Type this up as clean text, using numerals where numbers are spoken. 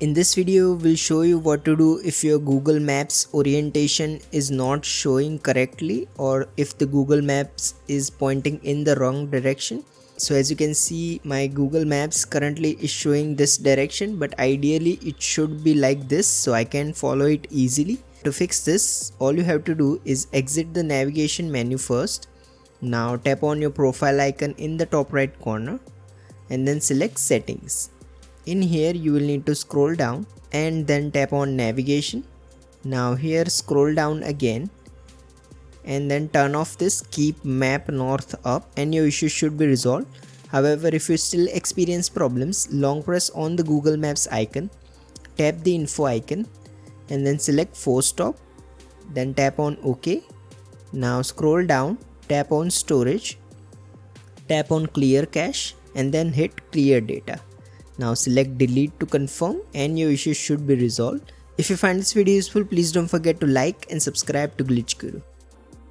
In this video, we'll show you what to do if your Google Maps orientation is not showing correctly or if the Google Maps is pointing in the wrong direction. So as you can see, my Google Maps currently is showing this direction, but ideally it should be like this so I can follow it easily. To fix this, all you have to do is exit the navigation menu first. Now tap on your profile icon in the top right corner and then select settings. In here you will need to scroll down and then tap on navigation. Now here scroll down again and then turn off this keep map north up and your issue should be resolved. However, if you still experience problems, long press on the Google Maps icon, tap the info icon and then select force stop, then tap on OK. Now scroll down, tap on storage, tap on clear cache and then hit clear data. Now select delete to confirm and your issue should be resolved. If you find this video useful, please don't forget to like and subscribe to Glitch Guru.